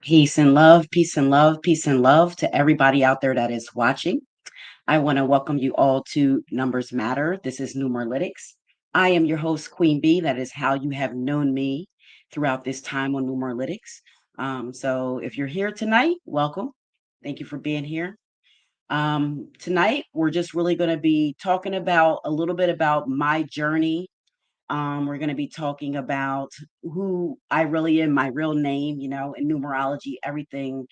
Peace and love, peace and love, peace and love to everybody out there that is watching. I want to welcome you all to Numbers Matter. This is Numerolitics. I am your host, Queen Bee. That is how you have known me throughout this time on Numerolitics. So if you're here tonight, welcome. Thank you for being here. Tonight, we're just really going to be talking about a little bit about my journey. We're going to be talking about who I really am, my real name, in numerology, everything.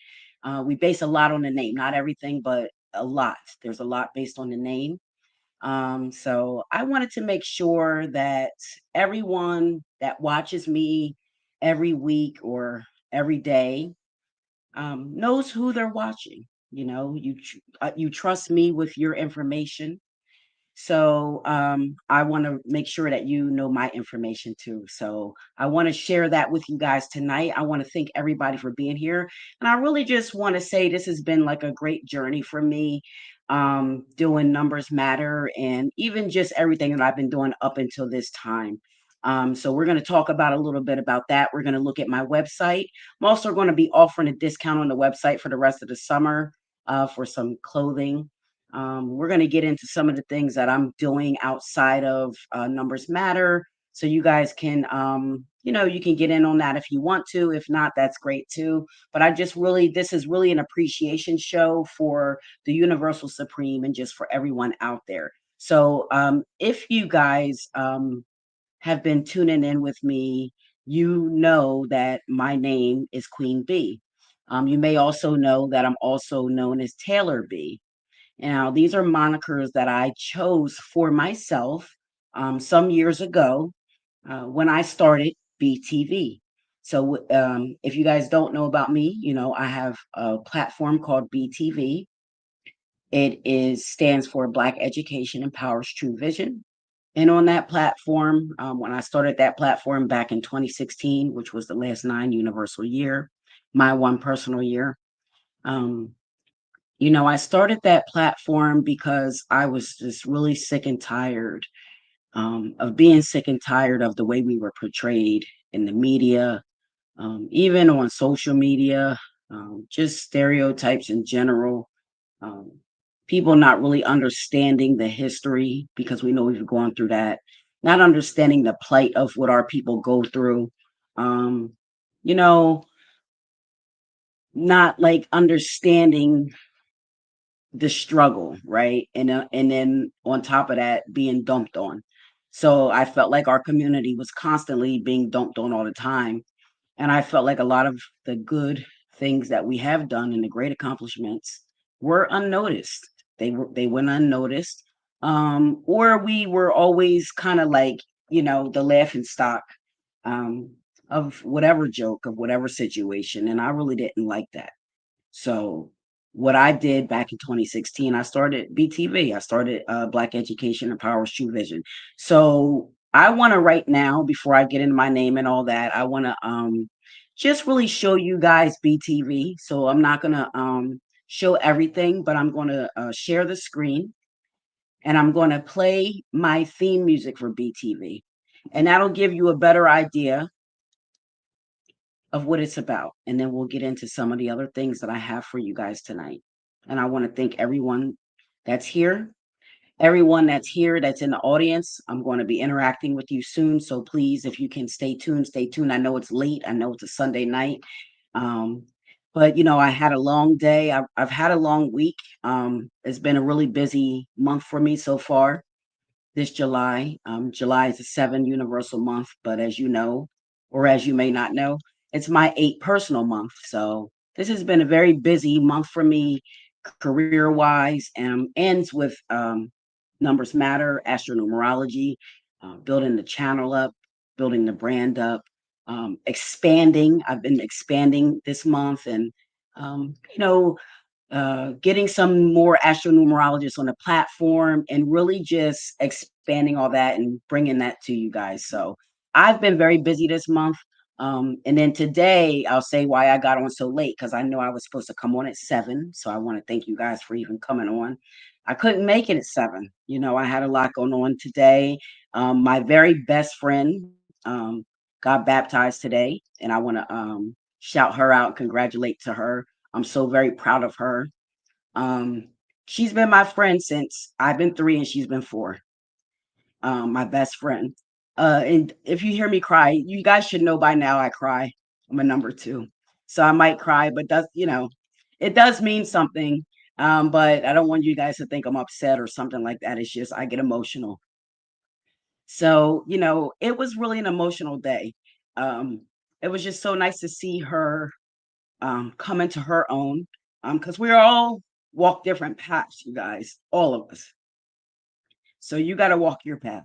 We base a lot on the name, not everything, but a lot. There's a lot based on the name. So I wanted to make sure that everyone that watches me every week or every day knows who they're watching. You trust me with your information, so I want to make sure that you know my information too. So I want to share that with you guys tonight. I want to thank everybody for being here. And I really just want to say this has been like a great journey for me, doing Numbers Matter and even just everything that I've been doing up until this time. So we're going to talk about a little bit about that. We're going to look at my website. I'm also going to be offering a discount on the website for the rest of the summer for some clothing. We're going to get into some of the things that I'm doing outside of Numbers Matter. So you guys can, you can get in on that if you want to. If not, that's great too. But this is really an appreciation show for the Universal Supreme and just for everyone out there. So if you guys have been tuning in with me, you know that my name is Queen Bee. You may also know that I'm also known as Taylor B. Now, these are monikers that I chose for myself some years ago when I started BTV. So, if you guys don't know about me, I have a platform called BTV. Stands for Black Education Empowers True Vision. And on that platform, when I started that platform back in 2016, which was the last 9 universal year, my one personal year, um, I started that platform because I was just really sick and tired of being sick and tired of the way we were portrayed in the media, even on social media, just stereotypes in general. Um, People not really understanding the history because we know we've gone through that, not understanding the plight of what our people go through. Um, you know, not like understanding the struggle, right? And then on top of that, being dumped on. So I felt like our community was constantly being dumped on all the time, and I felt like a lot of the good things that we have done and the great accomplishments were unnoticed. They went unnoticed, or we were always kind of like the laughing stock um, of whatever joke of whatever situation, and I really didn't like that. So what I did back in 2016, I started BTV. I started Black Education Empowers True Vision. So I want to right now, before I get into my name and all that, I want to just really show you guys BTV. So I'm not going to show everything, but I'm going to share the screen and I'm going to play my theme music for BTV. And that'll give you a better idea of what it's about. And then we'll get into some of the other things that I have for you guys tonight. And I want to thank everyone that's here. Everyone that's here, that's in the audience, I'm going to be interacting with you soon. So please, if you can stay tuned, stay tuned. I know it's late. I know it's a Sunday night. Um, But I had a long day. I've had a long week. It's been a really busy month for me so far this July. July is a seven universal month, but as you know, or as you may not know, it's my eight personal month. So this has been a very busy month for me, career wise. Ends with numbers matter, astronumerology, building the channel up, building the brand up, expanding. I've been expanding this month, and um, you know getting some more astronumerologists on the platform and really just expanding all that and bringing that to you guys. So I've been very busy this month. And then today, I'll say why I got on so late because I know I was supposed to come on at 7. So I want to thank you guys for even coming on. I couldn't make it at 7. I had a lot going on today. My very best friend got baptized today, and I want to shout her out, congratulate to her. I'm so very proud of her. Um, she's been my friend since I've been 3 and she's been 4. My best friend. And if you hear me cry, you guys should know by now I cry. I'm a number 2. So I might cry, but it does mean something. But I don't want you guys to think I'm upset or something like that. It's just I get emotional. So, it was really an emotional day. Um, it was just so nice to see her come into her own, because we all walk different paths, you guys, all of us. So you got to walk your path.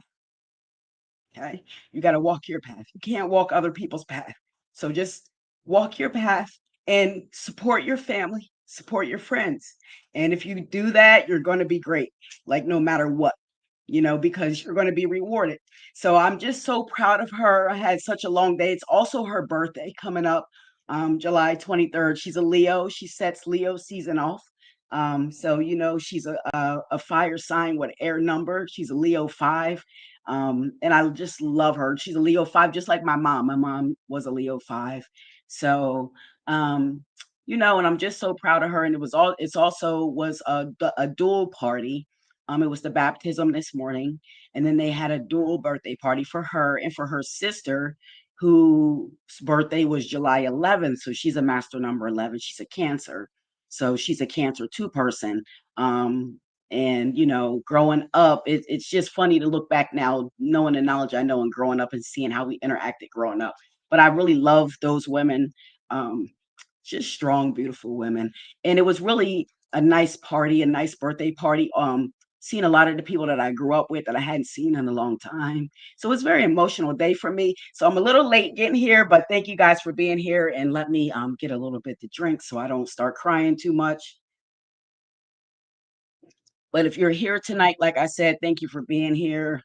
Okay, you got to walk your path. You can't walk other people's path. So just walk your path and support your family, support your friends. And if you do that, you're going to be great, like no matter what, because you're going to be rewarded. So I'm just so proud of her. I had such a long day. It's also her birthday coming up, July 23rd. She's a Leo. She sets Leo season off. So she's a fire sign with air number. She's a Leo 5. And I just love her. She's a Leo 5, just like my mom. My mom was a Leo 5. So and I'm just so proud of her. And it's also was a dual party. It was the baptism this morning, and then they had a dual birthday party for her and for her sister, whose birthday was July 11th. So she's a master number 11. She's a Cancer, so she's a Cancer 2 person. And growing up, it's just funny to look back now, knowing the knowledge I know and growing up and seeing how we interacted growing up. But I really love those women. Um, just strong, beautiful women. And it was really a nice party, a nice birthday party. Seeing a lot of the people that I grew up with that I hadn't seen in a long time. So it's a very emotional day for me. So I'm a little late getting here, but thank you guys for being here and let me get a little bit to drink so I don't start crying too much. But if you're here tonight, like I said, thank you for being here.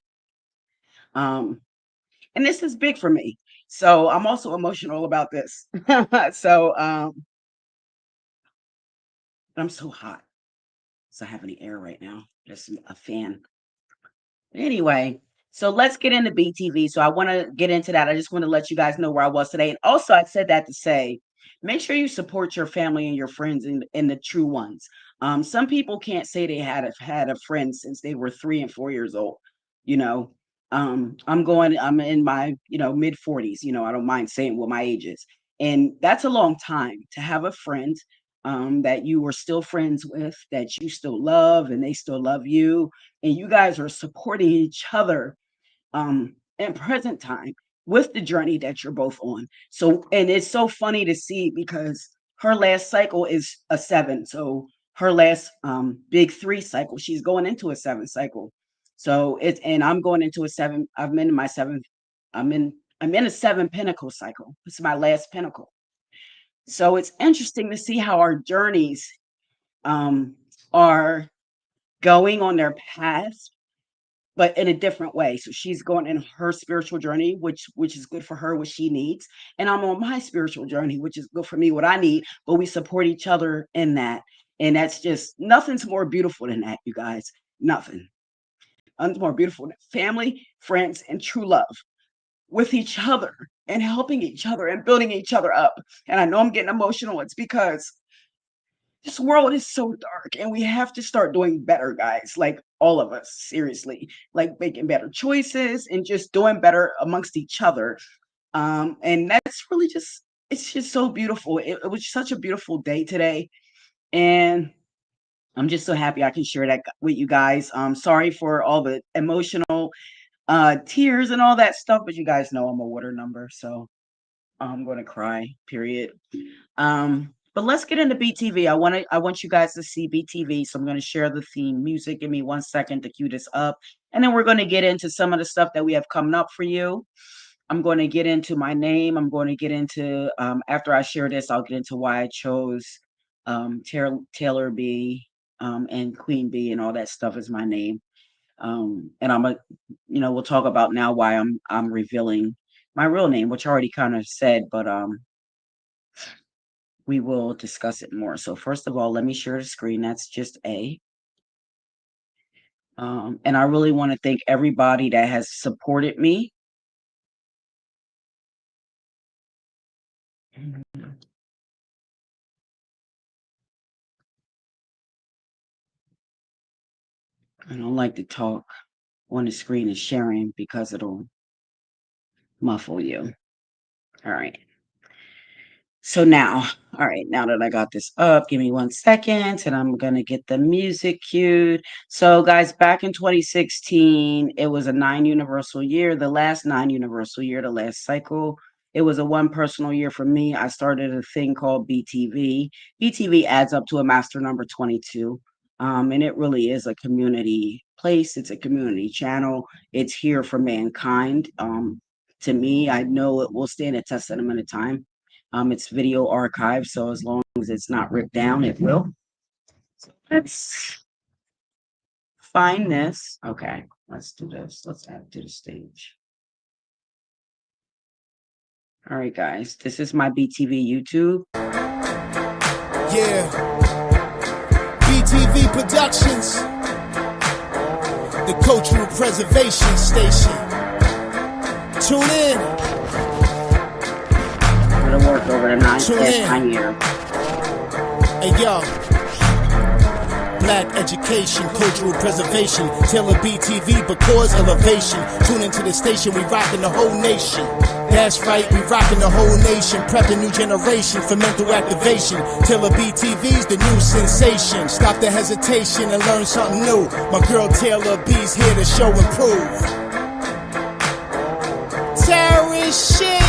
Um, and this is big for me. So I'm also emotional about this. So I'm so hot. So I have any air right now. Just a fan. Anyway, so let's get into BTV. So I want to get into that. I just want to let you guys know where I was today. And also, I said that to say, make sure you support your family and your friends and the true ones. Some people can't say they had a friend since they were 3 and 4 years old. You know, I'm in my mid 40s. I don't mind saying what my age is, and that's a long time to have a friend that you were still friends with, that you still love, and they still love you, and you guys are supporting each other in present time with the journey that you're both on. So, and it's so funny to see because her last cycle is a 7. So her last big 3 cycle, she's going into a 7 cycle. So it's and I'm going into a 7. I'm in my 7th. I'm in a 7 pinnacle cycle. It's my last pinnacle. So it's interesting to see how our journeys um, are going on their paths, but in a different way. So she's going in her spiritual journey, which is good for her, what she needs, and I'm on my spiritual journey, which is good for me, what I need. But we support each other in that, and that's just nothing's more beautiful than that, you guys. Nothing. Nothing's more beautiful than family, friends, and true love with each other and helping each other and building each other up. And I know I'm getting emotional. It's because this world is so dark and we have to start doing better, guys, like all of us, seriously, like making better choices and just doing better amongst each other. And that's really just it's just so beautiful. It was such a beautiful day today, and I'm just so happy I can share that with you guys. Sorry for all the emotional tears and all that stuff, but you guys know I'm a water number, so I'm gonna cry, period. But let's get into BTV. I want you guys to see BTV, so I'm gonna share the theme music. Give me 1 second to cue this up, and then we're gonna get into some of the stuff that we have coming up for you. I'm going to get into my name. I'm going to get into after I share this, I'll get into why I chose Taylor B and Queen B and all that stuff is my name. And we'll talk about now why I'm revealing my real name, which I already kind of said, but we will discuss it more. So first of all, let me share the screen. That's just A. And I really want to thank everybody that has supported me. I don't like to talk on the screen and sharing because it'll muffle you. All right. So now, all right, now that I got this up, give me 1 second and I'm going to get the music cued. So, guys, back in 2016, it was a 9 universal year, the last 9 universal year, the last cycle. It was a one personal year for me. I started a thing called BTV. BTV adds up to a master number 22. And it really is a community place, it's a community channel. It's here for mankind. To me, I know it will stand a test at a minute time. It's video archive, so as long as it's not ripped down, it will. So let's find this. Okay, let's do this. Let's add it to the stage. All right, guys, this is my BTV YouTube. Yeah, BTV Productions, the Cultural Preservation Station. Tune in. Work over the last 9 years. Hey yo, Black education, cultural preservation, Taylor BTV because elevation. Tune into the station, we rockin' the whole nation. That's right, we rockin' the whole nation, prepping new generation for mental activation. Taylor BTV's the new sensation. Stop the hesitation and learn something new. My girl Taylor B's here to show and prove. Terrorist shit.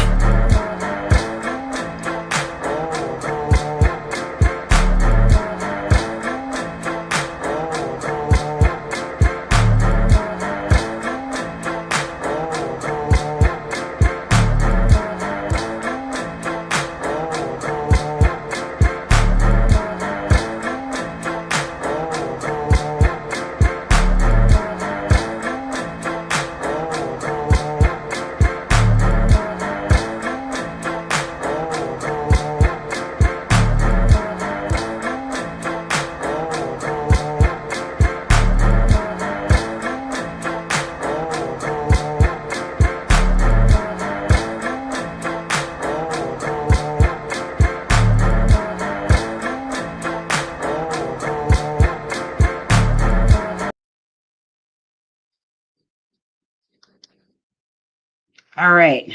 All right.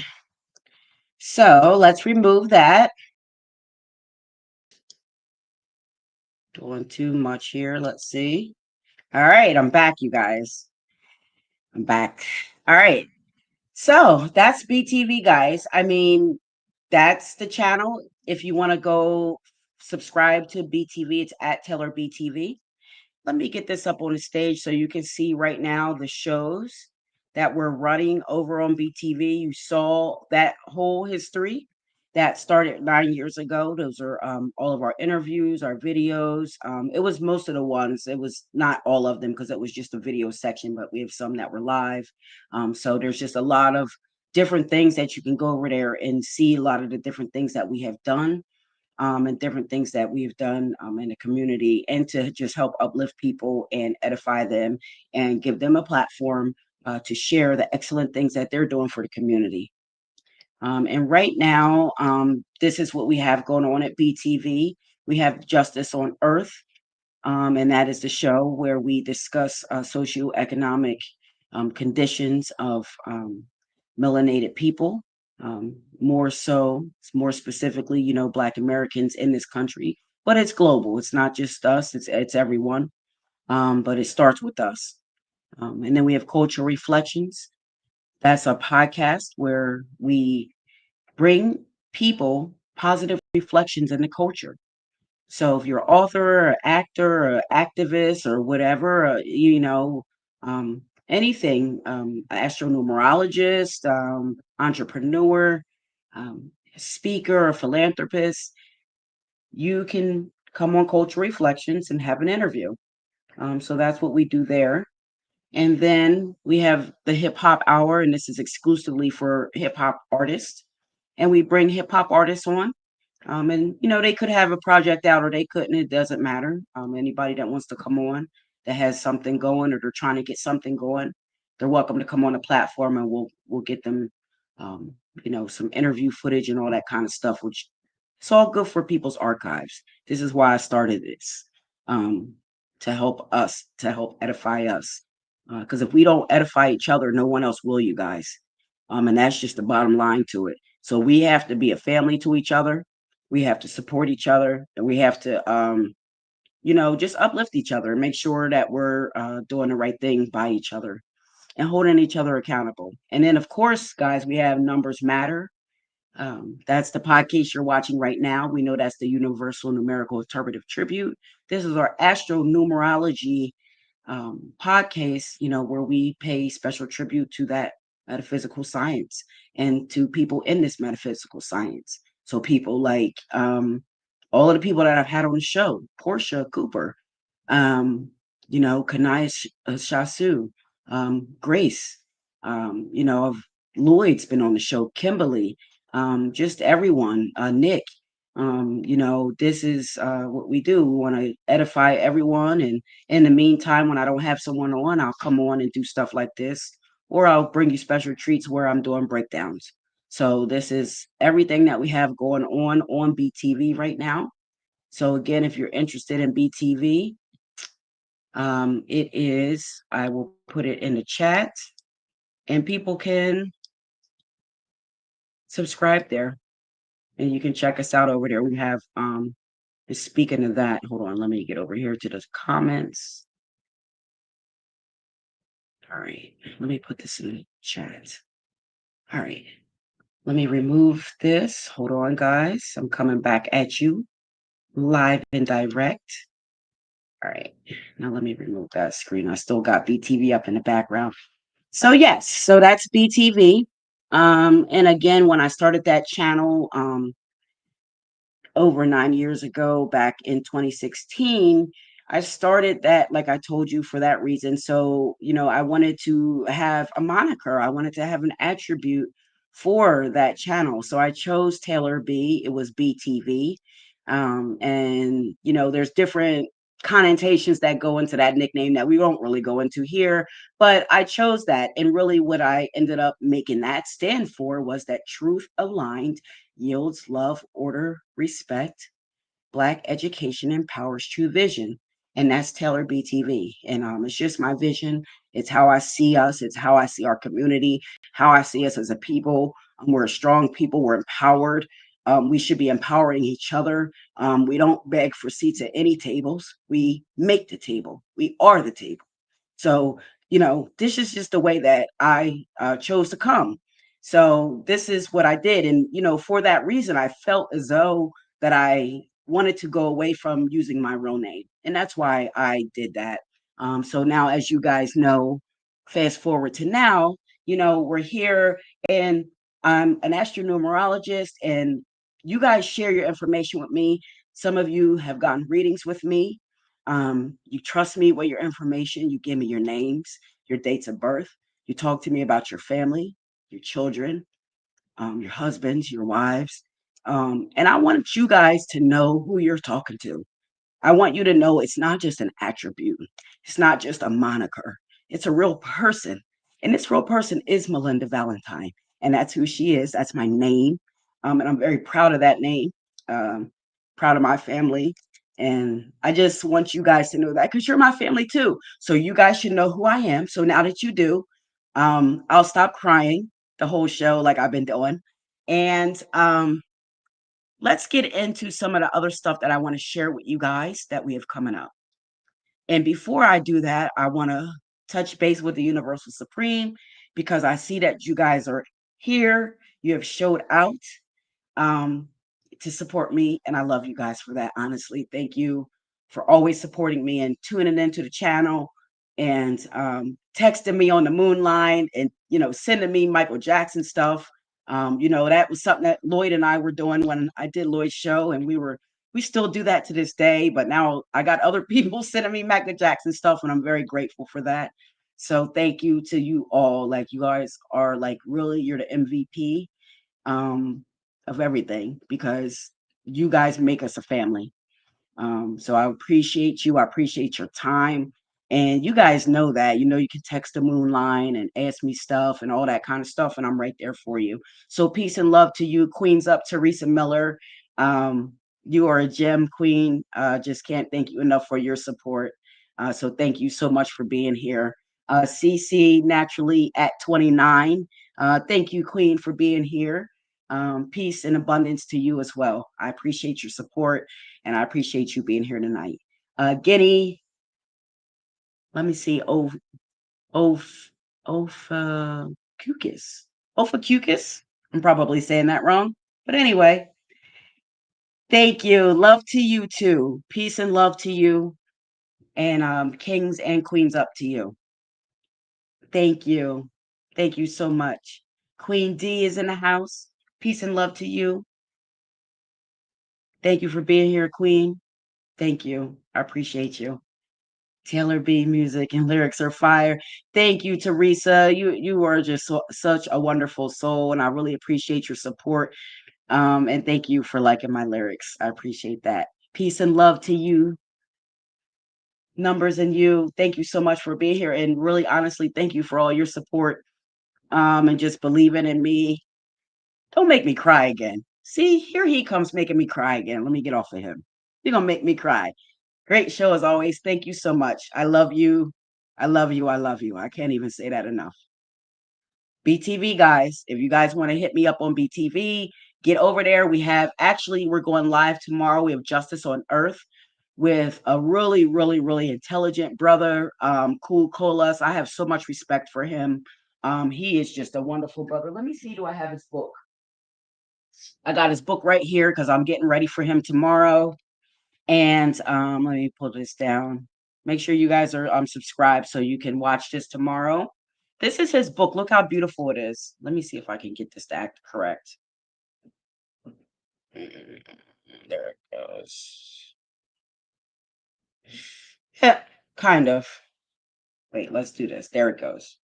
So let's remove that. Doing too much here. Let's see. All right, I'm back, you guys. I'm back. All right. So that's BTV, guys. I mean, that's the channel. If you want to go subscribe to BTV, it's at Taylor BTV. Let me get this up on the stage so you can see right now the shows that we're running over on BTV. You saw that whole history that started 9 years ago. Those are all of our interviews, our videos. It was most of the ones. It was not all of them because it was just a video section, but we have some that were live. So there's just a lot of different things that you can go over there and see a lot of the different things that we have done. And different things that we've done in the community, and to just help uplift people and edify them and give them a platform to share the excellent things that they're doing for the community. And right now, this is what we have going on at BTV. We have Justice on Earth, and that is the show where we discuss socioeconomic conditions of melanated people. More so, more specifically, Black Americans in this country, but it's global. It's not just us. It's everyone. But it starts with us. And then we have Cultural Reflections. That's a podcast where we bring people positive reflections in the culture. So if you're an author, or actor, or activist, or whatever, anything, Astro-Numerologist, entrepreneur, speaker, or philanthropist, you can come on Culture Reflections and have an interview. So that's what we do there. And then we have the Hip Hop Hour, and this is exclusively for hip hop artists. And we bring hip hop artists on, and they could have a project out or they couldn't. It doesn't matter. Anybody that wants to come on that has something going or they're trying to get something going, they're welcome to come on the platform, and we'll get them, some interview footage and all that kind of stuff. Which it's all good for people's archives. This is why I started this, um, to help us, to help edify us. Because if we don't edify each other, no one else will. You guys, and that's just the bottom line to it. So we have to be a family to each other. We have to support each other, and we have to, just uplift each other and make sure that we're doing the right thing by each other and holding each other accountable. And then, of course, guys, we have Numbers Matter. That's the podcast you're watching right now. We know that's the Universal Numerical Interpretive Tribute. This is our Astro-Numerology podcast, where we pay special tribute to that metaphysical science and to people in this metaphysical science. So people like all of the people that I've had on the show, Portia Cooper, um, Kanaya Shasu, Grace, of Lloyd's been on the show, Kimberly, just everyone, Nick. This is what we do. We want to edify everyone. And in the meantime, when I don't have someone on, I'll come on and do stuff like this, or I'll bring you special treats where I'm doing breakdowns. So this is everything that we have going on BTV right now. So again, if you're interested in BTV, I will put it in the chat and people can subscribe there and you can check us out over there. We have, speaking of that, hold on, let me get over here to the comments. All right, let me put this in the chat. All right, let me remove this. Hold on, guys. I'm coming back at you live and direct. All right, now let me remove that screen. I still got BTV up in the background. So yes, so that's BTV. And again, when I started that channel over 9 years ago, back in 2016, I started that, like I told you, for that reason. So, I wanted to have a moniker. I wanted to have an attribute for that channel. So I chose Taylor B. It was BTV. And, there's different connotations that go into that nickname that we won't really go into here, but I chose that. And really what I ended up making that stand for was that truth aligned yields love, order, respect, Black education empowers true vision. And that's Taylor BTV. And it's just my vision. It's how I see us. It's how I see our community, how I see us as a people. We're a strong people. We're empowered. We should be empowering each other. We don't beg for seats at any tables. We make the table. We are the table. So, this is just the way that I chose to come. So this is what I did. And, for that reason, I felt as though that I wanted to go away from using my real name. And that's why I did that. So now, as you guys know, fast forward to now, we're here and I'm an astronumerologist and you guys share your information with me. Some of you have gotten readings with me. You trust me with your information. You give me your names, your dates of birth. You talk to me about your family, your children, your husbands, your wives. And I want you guys to know who you're talking to. I want you to know it's not just an attribute. It's not just a moniker. It's a real person. And this real person is Melinda Valentine. And that's who she is. That's my name. And I'm very proud of that name. Um, Proud of my family. And I just want you guys to know that because you're my family too. So you guys should know who I am. So now that you do, I'll stop crying the whole show like I've been doing. And let's get into some of the other stuff that I want to share with you guys that we have coming up. And before I do that, I want to touch base with the Universal Supreme because I see that you guys are here. You have showed out um, to support me, and I love you guys for that. Honestly, thank you for always supporting me and tuning into the channel and texting me on the moon line and sending me Michael Jackson stuff. That was something that Lloyd and I were doing when I did Lloyd's show, and we still do that to this day. But now I got other people sending me Michael Jackson stuff, and I'm very grateful for that. So thank you to you all. Like, you guys are like, really, you're the MVP um, of everything because you guys make us a family. So I appreciate you. I appreciate your time. And you guys know that, you can text the moon line and ask me stuff and all that kind of stuff. And I'm right there for you. So peace and love to you. Queens up, Teresa Miller. You are a gem, queen. Just can't thank you enough for your support. So thank you so much for being here. CC naturally at 29. Thank you, queen, for being here. Peace and abundance to you as well. I appreciate your support and I appreciate you being here tonight. Guinea, let me see. Cucus. Cucus. I'm probably saying that wrong. But anyway, thank you. Love to you too. Peace and love to you. And kings and queens up to you. Thank you. Thank you so much. Queen D is in the house. Peace and love to you. Thank you for being here, Queen. Thank you. I appreciate you. Taylor B music and lyrics are fire. Thank you, Teresa. You are just such a wonderful soul, and I really appreciate your support. And thank you for liking my lyrics. I appreciate that. Peace and love to you, Numbers and you. Thank you so much for being here, and really, honestly, thank you for all your support. And just believing in me. Don't make me cry again. See, here he comes making me cry again. Let me get off of him. You're gonna make me cry. Great show as always. Thank you so much. I love you. I love you. I love you. I can't even say that enough. BTV guys, if you guys want to hit me up on BTV, get over there. We're going live tomorrow. We have Justice on Earth with a really, really, really intelligent brother, Cool Colas. I have so much respect for him. He is just a wonderful brother. Let me see, do I have his book? I got his book right here because I'm getting ready for him tomorrow. And let me pull this down. Make sure you guys are subscribed so you can watch this tomorrow. This is his book. Look how beautiful it is. Let me see if I can get this to act correct. There it goes. Yeah, kind of. Wait, let's do this. There it goes.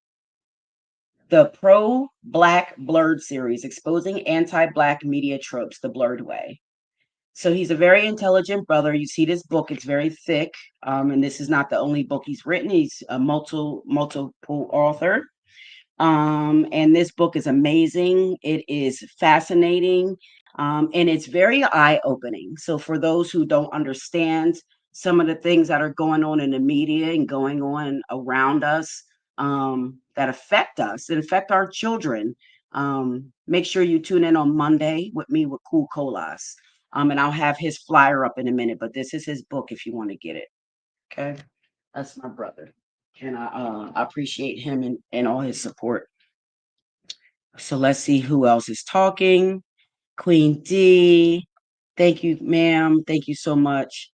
The Pro-Black Blurred series, exposing anti-Black media tropes the blurred way. So he's a very intelligent brother. You see this book; it's very thick, and this is not the only book he's written. He's a multiple author, and this book is amazing. It is fascinating, and it's very eye-opening. So for those who don't understand some of the things that are going on in the media and going on around us, that affect us and affect our children, make sure you tune in on Monday with me with Cool Colas. And I'll have his flyer up in a minute, but this is his book if you want to get it. Okay. That's my brother. And I appreciate him and all his support. So let's see who else is talking. Queen D. Thank you, ma'am. Thank you so much.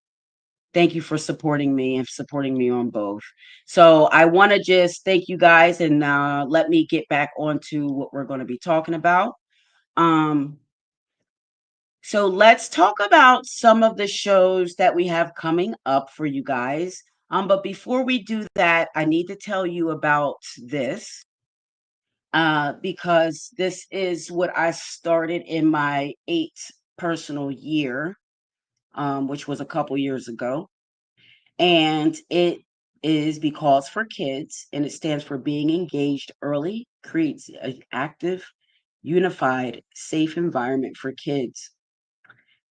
Thank you for supporting me and supporting me on both. So I want to just thank you guys and let me get back onto what we're going to be talking about. So let's talk about some of the shows that we have coming up for you guys. But before we do that, I need to tell you about this because this is what I started in my 8th personal year, which was a couple years ago. And it is Because for Kids, and it stands for Being Engaged Early Creates an Active, Unified, Safe Environment for Kids.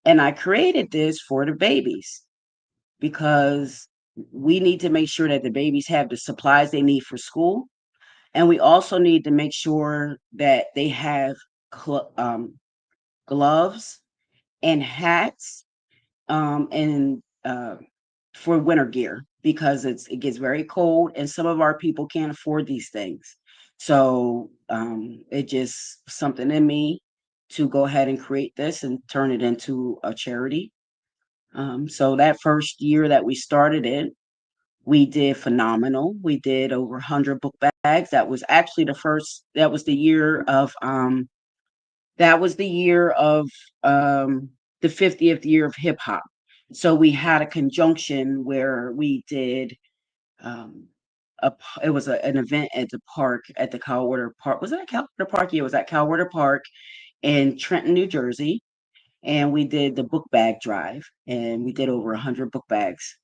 And I created this for the babies because we need to make sure that the babies have the supplies they need for school. And we also need to make sure that they have gloves, and hats, and for winter gear because it gets very cold and some of our people can't afford these things. So it just something in me to go ahead and create this and turn it into a charity. So that first year that we started it, we did phenomenal. We did over 100 book bags. That was actually that was the year of that was the year of the 50th year of hip hop. So we had a conjunction where we did um, it was an event at the park at the Calwater Park. Was it at Calwater Park? Yeah, it was at Calwater Park in Trenton, New Jersey, and we did the book bag drive, and we did over 100 book bags.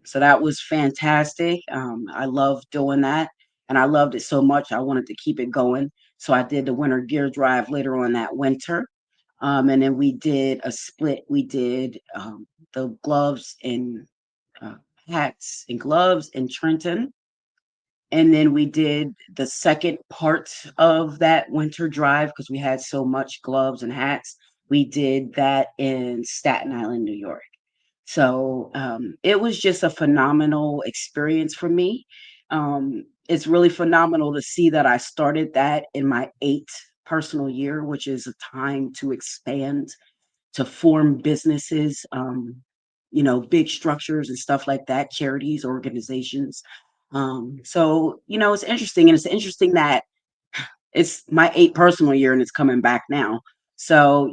So that was fantastic. I loved doing that, and I loved it so much I wanted to keep it going. So I did the winter gear drive later on that winter, and then we did a split. We did the gloves and uh, hats and gloves in Trenton, and then we did the second part of that winter drive because we had so much gloves and hats. We did that in Staten Island, New York. So it was just a phenomenal experience for me. It's really phenomenal to see that I started that in my eighth personal year, which is a time to expand, to form businesses, big structures and stuff like that, charities, organizations. So, it's interesting. And it's interesting that it's my eighth personal year and it's coming back now. So,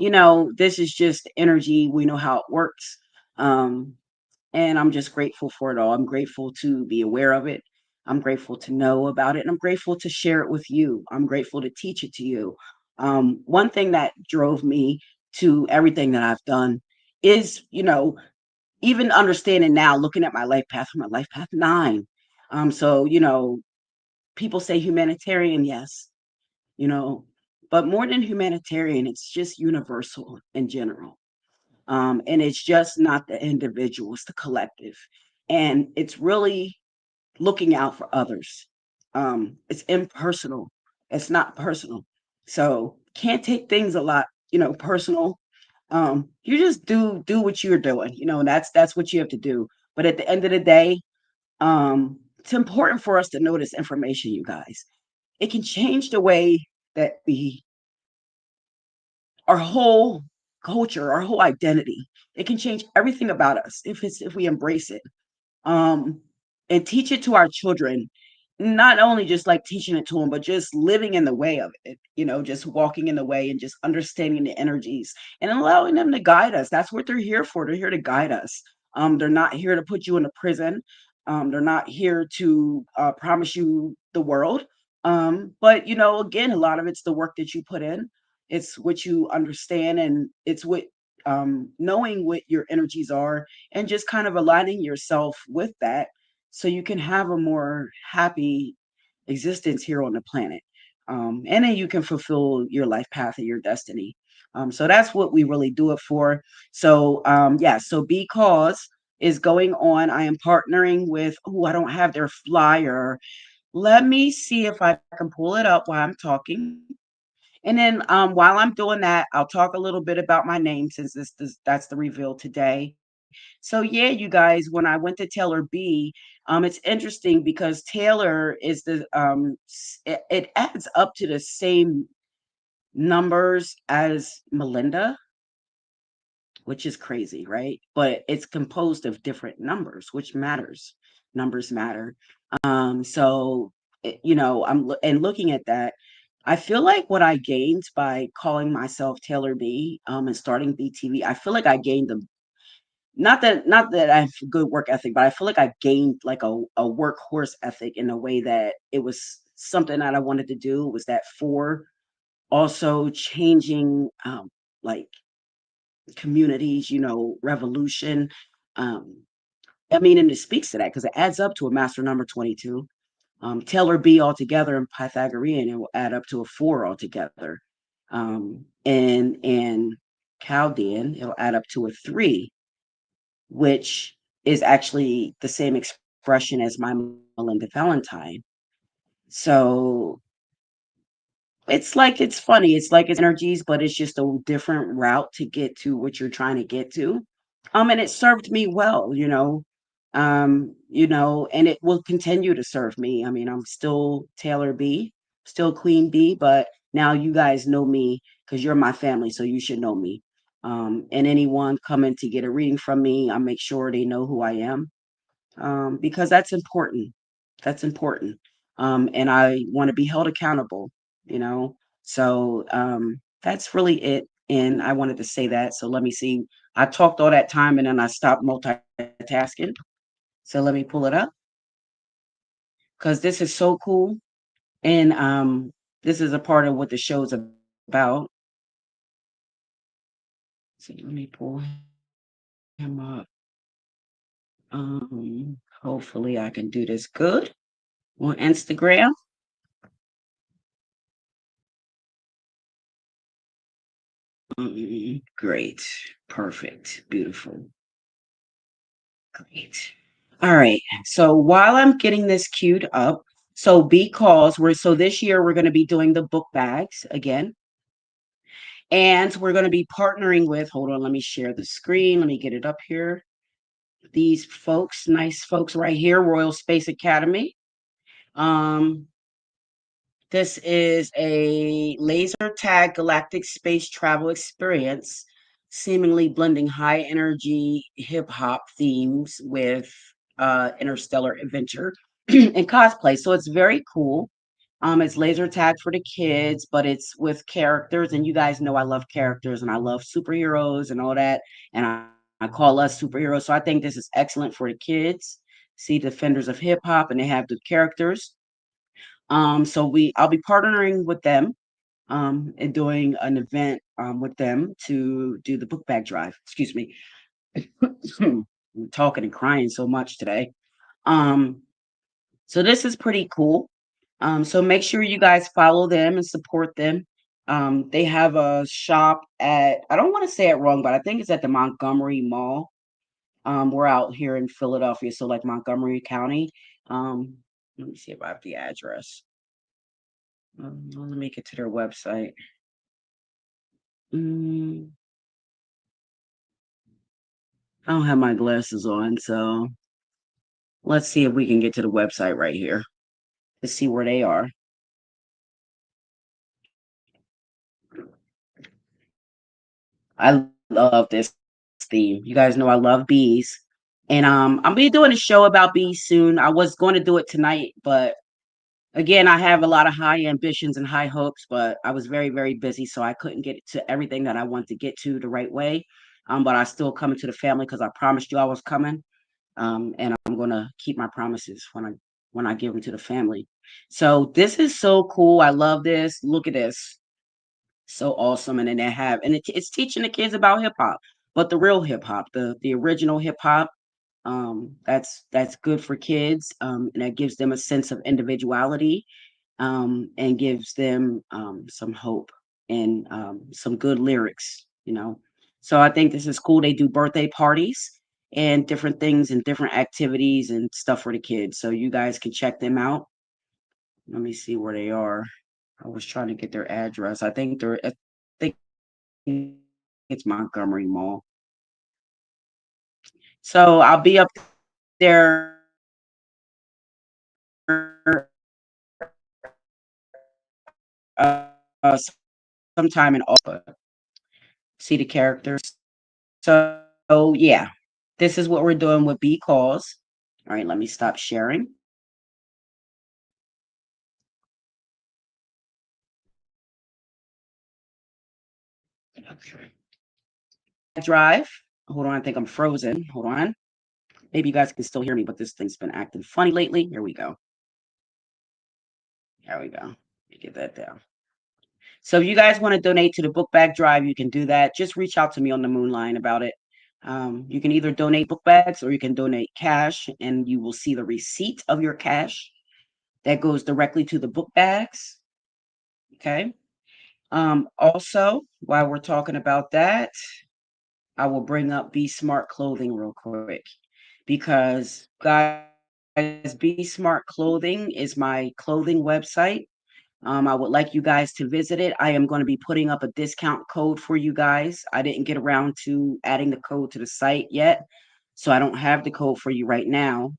this is just energy. We know how it works. Um, and I'm just grateful for it all. I'm grateful to be aware of it. I'm grateful to know about it. And I'm grateful to share it with you. I'm grateful to teach it to you. One thing that drove me to everything that I've done is, even understanding now, looking at my life path nine. So, people say humanitarian, yes, you know, but more than humanitarian, it's just universal in general. And it's just not the individual, it's the collective. And it's really looking out for others. It's impersonal. It's not personal. So can't take things a lot, personal. You just do what you're doing. That's what you have to do. But at the end of the day, it's important for us to know this information, you guys. It can change the way that our whole culture, our whole identity. It can change everything about us if we embrace it. um, and teach it to our children. Not only just like teaching it to them, but just living in the way of it, just walking in the way and just understanding the energies and allowing them to guide us. That's what they're here for. They're here to guide us. They're not here to put you in a prison. They're not here to promise you the world. But again, a lot of it's the work that you put in. It's what you understand, and it's what knowing what your energies are and just kind of aligning yourself with that so you can have a more happy existence here on the planet. And then you can fulfill your life path and your destiny. So that's what we really do it for. So, yeah, so because is going on, I am partnering with, oh, I don't have their flyer. Let me see if I can pull it up while I'm talking. And then while I'm doing that, I'll talk a little bit about my name since that's the reveal today. So yeah, you guys, when I went to Taylor B, it's interesting because Taylor is it adds up to the same numbers as Melinda, which is crazy, right? But it's composed of different numbers, which matters. Numbers matter. So and looking at that, I feel like what I gained by calling myself Taylor B, and starting BTV, I feel like I gained the not that I have good work ethic, but I feel like I gained like a workhorse ethic in a way that it was something that I wanted to do. Was that for also changing like communities, revolution. Um, I mean, and it speaks to that because it adds up to a master number 22. Taylor B altogether in Pythagorean, it will add up to a four altogether. And Chaldean, it'll add up to a three, which is actually the same expression as my Melinda Valentine. So it's funny. It's like it's energies, but it's just a different route to get to what you're trying to get to. And it served me well, and it will continue to serve me. I mean, I'm still Taylor B, still Queen B, but now you guys know me because you're my family, so you should know me. And anyone coming to get a reading from me, I make sure they know who I am, because that's important. That's important. And I want to be held accountable, you know. So that's really it. And I wanted to say that. So let me see. I talked all that time and then I stopped multitasking. So let me pull it up because this is so cool. And this is a part of what the show's about. So let me pull him up. Hopefully I can do this good on Instagram. Great. Perfect. Beautiful. Great. All right. So while I'm getting this queued up, so because this year we're going to be doing the book bags again. And we're going to be partnering with, hold on, let me share the screen. Let me get it up here. These folks, nice folks right here, Royal Space Academy. Um, This is a laser tag galactic space travel experience, seemingly blending high energy hip hop themes with interstellar adventure and cosplay. So it's very cool. It's laser tag for the kids, but it's with characters, and you guys know I love characters and I love superheroes and all that. And I call us superheroes. So I think this is excellent for the kids. See Defenders of Hip Hop, and they have the characters. I'll be partnering with them and doing an event with them to do the book bag drive. Excuse me. I'm talking and crying so much today. Um, so this is pretty cool. So make sure you guys follow them and support them. They have a shop at, I don't want to say it wrong, but I think it's at the Montgomery Mall. We're out here in Philadelphia, so like Montgomery County. Let me see if I have the address. Let me get to their website. Mm, I don't have my glasses on, so let's see if we can get to the website right here to see where they are. I love this theme. You guys know I love bees. And I'll be doing a show about bees soon. I was going to do it tonight, but again, I have a lot of high ambitions and high hopes, but I was very, very busy, so I couldn't get to everything that I want to get to the right way. But I still coming to the family because I promised you I was coming. And I'm gonna keep my promises when I give them to the family. So this is so cool. I love this. Look at this, so awesome. And then they have, and it's teaching the kids about hip hop, but the real hip hop, the original hip hop. That's good for kids, and that gives them a sense of individuality, and gives them some hope and some good lyrics. So I think this is cool. They do birthday parties and different things and different activities and stuff for the kids. So you guys can check them out. Let me see where they are. I was trying to get their address. I think it's Montgomery Mall. So I'll be up there uh, sometime in August. See the characters. So yeah, this is what we're doing with B calls. All right, let me stop sharing. Okay. Drive. Hold on, I think I'm frozen. Hold on. Maybe you guys can still hear me, but this thing's been acting funny lately. Here we go. There we go. Let me get that down. So if you guys want to donate to the book bag drive, you can do that. Just reach out to me on the moon line about it. You can either donate book bags or you can donate cash, and you will see the receipt of your cash that goes directly to the book bags. Okay. Also, while we're talking about that, I will bring up Be Smart Clothing real quick because guys, Be Smart Clothing is my clothing website. I would like you guys to visit it. I am going to be putting up a discount code for you guys. I didn't get around to adding the code to the site yet, so I don't have the code for you right now.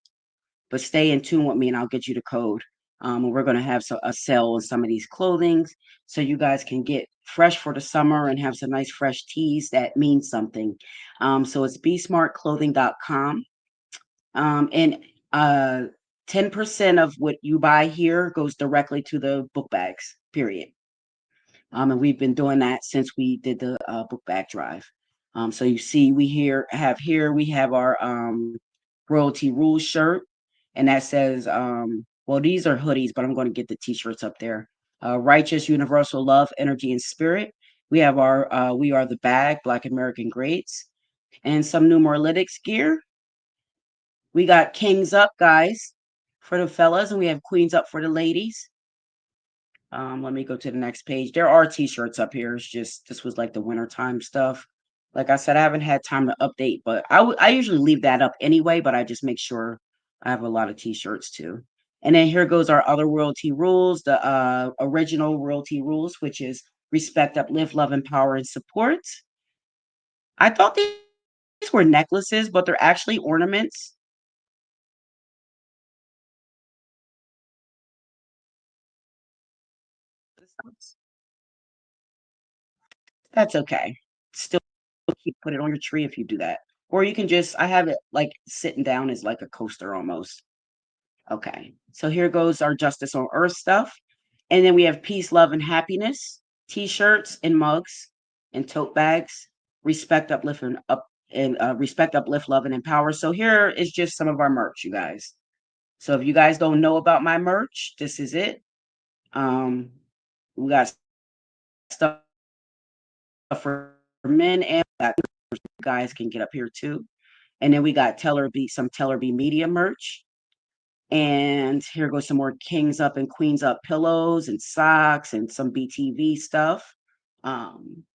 But stay in tune with me, and I'll get you the code. And we're going to have a sale on some of these clothings, so you guys can get fresh for the summer and have some nice fresh tees that mean something. So it's besmartclothing.com. And 10% of what you buy here goes directly to the book bags, period. And we've been doing that since we did the book bag drive. So you see, we have our royalty rules shirt, and that says, well, these are hoodies, but I'm going to get the t-shirts up there. Righteous, universal love, energy, and spirit. We have our we are the bag, Black American greats, and some numeralytics gear. We got kings up, guys, for the fellas, and we have queens up for the ladies. Let me go to the next page. There are t-shirts up here. It's just this was like the wintertime stuff. Like I said, I haven't had time to update, but I usually leave that up anyway, but I just make sure I have a lot of t-shirts too. And then here goes our other royalty rules, the original royalty rules, which is respect, uplift, love, empower, and support. I thought these were necklaces, but they're actually ornaments. That's okay. Still keep put it on your tree if you do that. Or you can just I have it like sitting down as like a coaster almost. Okay. So here goes our Justice on Earth stuff. And then we have peace, love, and happiness, t-shirts and mugs and tote bags. Respect, uplift, respect, uplift, love, and empower. So here is just some of our merch, you guys. So if you guys don't know about my merch, this is it. We got stuff for men and guys can get up here too. And then we got some Teller B Media merch. And here goes some more Kings Up and Queens Up pillows and socks and some BTV stuff.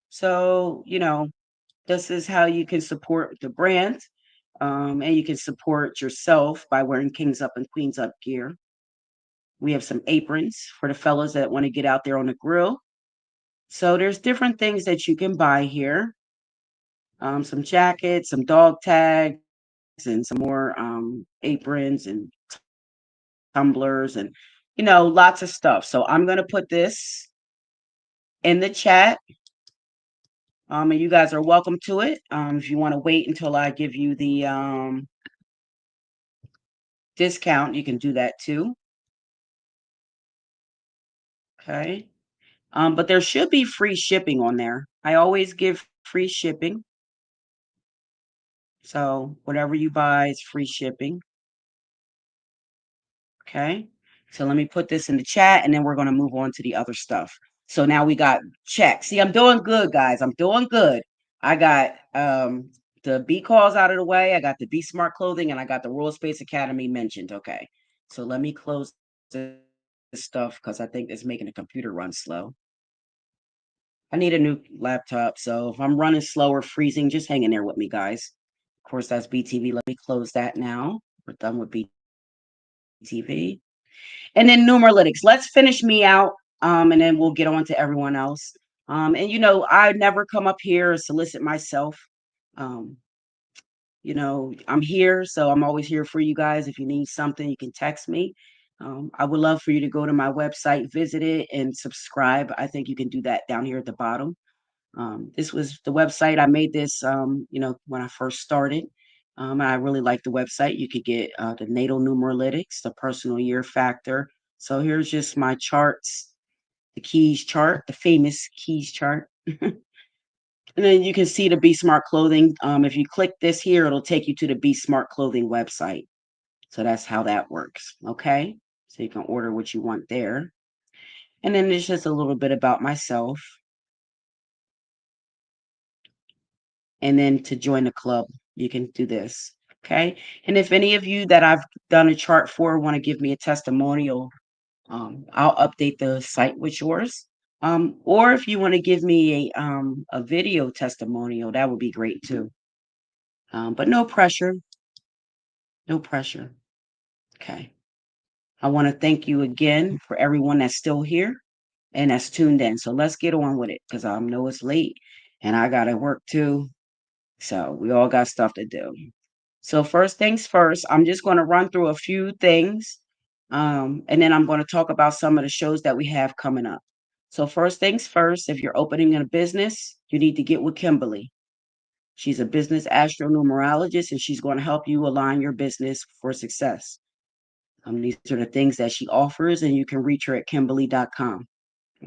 So, this is how you can support the brand. And you can support yourself by wearing Kings Up and Queens Up gear. We have some aprons for the fellas that want to get out there on the grill. So there's different things that you can buy here. Some jackets, some dog tags, and some more aprons and tumblers and lots of stuff. So I'm going to put this in the chat. And you guys are welcome to it. If you want to wait until I give you the discount, you can do that too. Okay. But there should be free shipping on there. I always give free shipping. So whatever you buy is free shipping. Okay. So let me put this in the chat and then we're going to move on to the other stuff. So now we got check. See, I'm doing good, guys. I'm doing good. I got the B calls out of the way. I got the Be Smart Clothing and I got the Royal Space Academy mentioned. Okay. So let me close this stuff because I think it's making the computer run slow. I need a new laptop. So if I'm running slow or freezing, just hang in there with me, guys. Of course, that's BTV. Let me close that now. We're done with BTV. And then Numeralytics. Let's finish me out, and then we'll get on to everyone else. And I never come up here and solicit myself. Um, I'm here, so I'm always here for you guys. If you need something, you can text me. I would love for you to go to my website, visit it, and subscribe. I think you can do that down here at the bottom. This was the website. I made this, when I first started. I really like the website. You could get the natal numeralytics, the personal year factor. So here's just my charts, the keys chart, the famous keys chart. And then you can see the Be Smart Clothing. If you click this here, it'll take you to the Be Smart Clothing website. So that's how that works. Okay. So you can order what you want there. And then there's just a little bit about myself. And then to join the club, you can do this. Okay. And if any of you that I've done a chart for want to give me a testimonial, I'll update the site with yours. Or if you want to give me a video testimonial, that would be great too. But no pressure. No pressure. Okay. I want to thank you again for everyone that's still here. and that's tuned in. So let's get on with it because I know it's late and I got to work too. So we all got stuff to do. So first things first, I'm just going to run through a few things, and then I'm going to talk about some of the shows that we have coming up. So first things first, if you're opening a business, you need to get with Kimberly. She's a business astro-numerologist, and she's going to help you align your business for success. These are the things that she offers, and you can reach her at kimberly.com.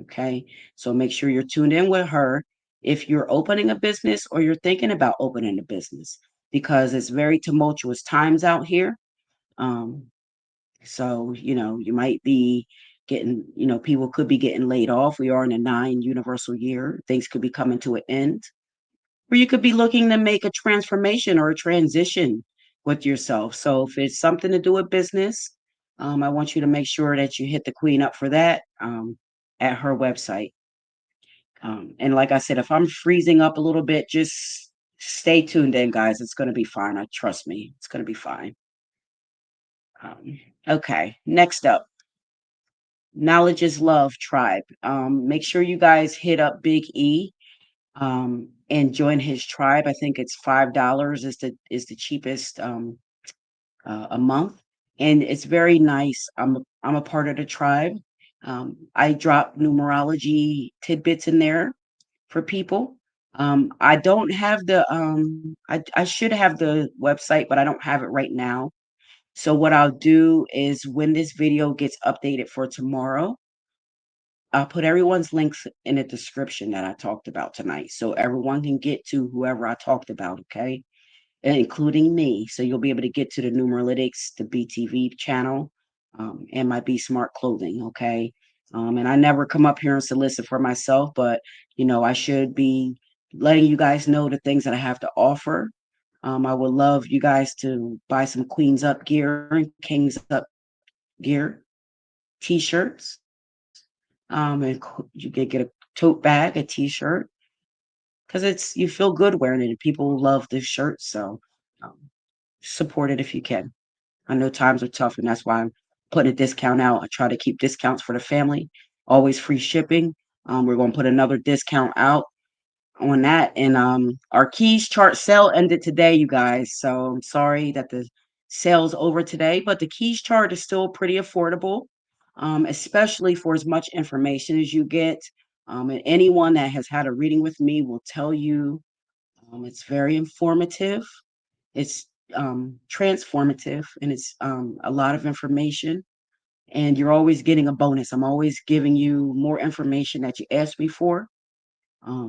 Okay. So make sure you're tuned in with her if you're opening a business or you're thinking about opening a business because it's very tumultuous times out here. Um, so, you might be getting, people could be getting laid off. We are in a 9 universal year. Things could be coming to an end. Or you could be looking to make a transformation or a transition with yourself. So if it's something to do with business, I want you to make sure that you hit the queen up for that at her website. And like I said, if I'm freezing up a little bit, just stay tuned in, guys. It's going to be fine. Trust me, it's going to be fine. Okay, next up, Knowledge is Love Tribe. Make sure you guys hit up Big E and join his tribe. I think it's $5 is the cheapest a month, and it's very nice. I'm a part of the tribe. I drop numerology tidbits in there for people. I don't have I should have the website, but I don't have it right now. So what I'll do is when this video gets updated for tomorrow, I'll put everyone's links in the description that I talked about tonight. So everyone can get to whoever I talked about, okay? Including me. So you'll be able to get to the Numeralytics, the BTV channel, and my Be Smart clothing. Okay. And I never come up here and solicit for myself, but I should be letting you guys know the things that I have to offer. I would love you guys to buy some Queens Up gear and Kings Up gear, t-shirts. And you can get a tote bag, a t-shirt, because you feel good wearing it and people love this shirt. So um, support it if you can. I know times are tough, and that's why I'm putting a discount out. I try to keep discounts for the family, always free shipping. We're going to put another discount out on that. And our keys chart sale ended today, you guys. So I'm sorry that the sale's over today, but the keys chart is still pretty affordable, especially for as much information as you get. And anyone that has had a reading with me will tell you it's very informative, it's transformative, and it's a lot of information. And you're always getting a bonus. I'm always giving you more information that you asked me for.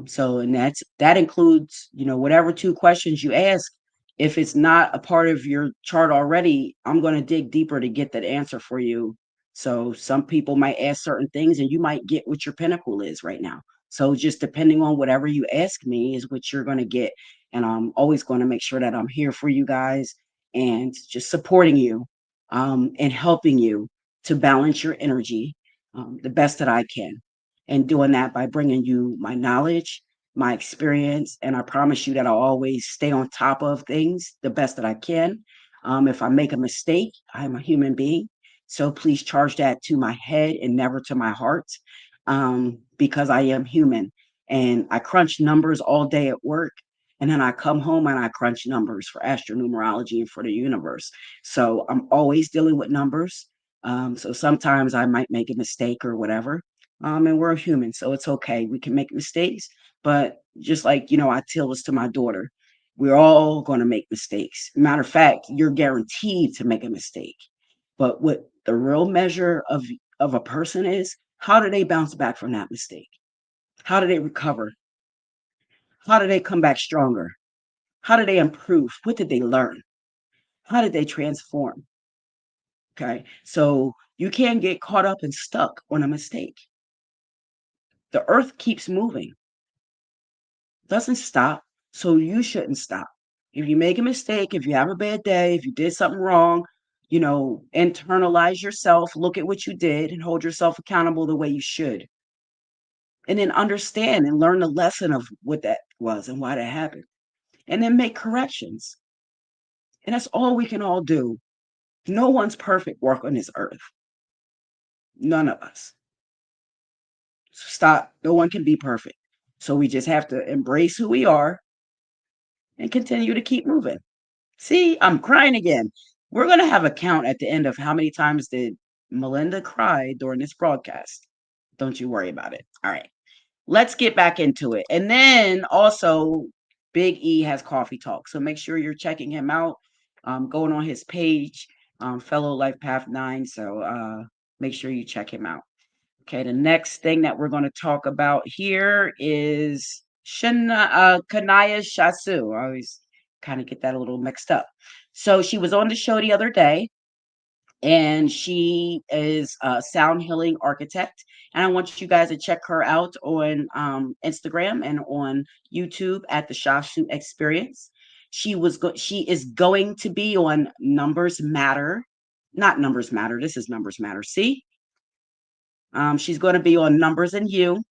So, and that includes, whatever 2 questions you ask. If it's not a part of your chart already, I'm going to dig deeper to get that answer for you. So, some people might ask certain things, and you might get what your pinnacle is right now. So, just depending on whatever you ask me, is what you're going to get. And I'm always going to make sure that I'm here for you guys and just supporting you and helping you to balance your energy the best that I can, and doing that by bringing you my knowledge, my experience, and I promise you that I'll always stay on top of things the best that I can. If I make a mistake, I'm a human being. So please charge that to my head and never to my heart, because I am human and I crunch numbers all day at work. And then I come home and I crunch numbers for astronumerology and for the universe. So I'm always dealing with numbers. So sometimes I might make a mistake or whatever, and we're human, so it's okay. We can make mistakes, but just like I tell this to my daughter, we're all going to make mistakes. Matter of fact, you're guaranteed to make a mistake. But what the real measure of a person is, how do they bounce back from that mistake? How do they recover? How do they come back stronger? How do they improve? What did they learn? How did they transform? Okay, so you can't get caught up and stuck on a mistake. The earth keeps moving, doesn't stop, so you shouldn't stop. If you make a mistake, if you have a bad day, if you did something wrong, internalize yourself, look at what you did, and hold yourself accountable the way you should. And then understand and learn the lesson of what that was and why that happened. And then make corrections. And that's all we can all do. No one's perfect work on this earth. None of us. Stop. No one can be perfect. So we just have to embrace who we are and continue to keep moving. See, I'm crying again. We're going to have a count at the end of how many times did Melinda cry during this broadcast. Don't you worry about it. All right. Let's get back into it. And then also, Big E has coffee talk. So make sure you're checking him out, going on his page, Fellow Life Path 9. So make sure you check him out. Okay, the next thing that we're going to talk about here is Kanaya Shasu. I always kind of get that a little mixed up. So she was on the show the other day, and she is a sound healing architect. And I want you guys to check her out on Instagram and on YouTube at the Shasu Experience. She is going to be on Numbers Matter, not Numbers Matter. This is Numbers Matter. See, she's going to be on Numbers and You,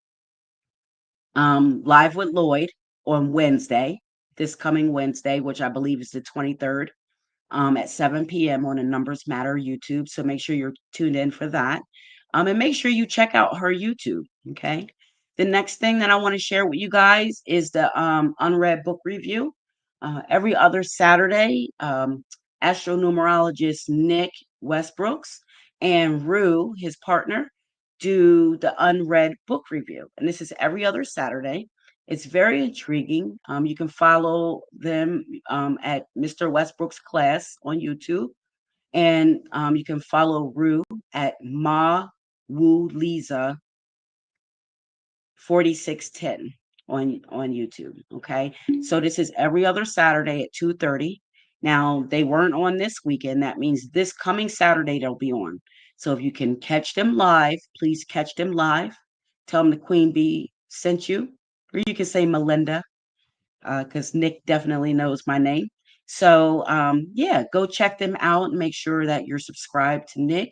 live with Lloyd on Wednesday, this coming Wednesday, which I believe is the 23rd, at 7 p.m. on the Numbers Matter YouTube. So make sure you're tuned in for that. And make sure you check out her YouTube. Okay. The next thing that I want to share with you guys is the unread book review. Every other Saturday, Astro-Numerologist Nick Westbrooks and Rue, his partner, do the unread book review. And this is every other Saturday. It's very intriguing. You can follow them at Mr. Westbrook's class on YouTube. And you can follow Rue at Ma Wu Lisa 4610 on YouTube. Okay. So this is every other Saturday at 2:30. Now they weren't on this weekend. That means this coming Saturday they'll be on. So if you can catch them live, please catch them live. Tell them the Queen Bee sent you. Or you can say Melinda, because Nick definitely knows my name. So yeah, go check them out and make sure that you're subscribed to Nick.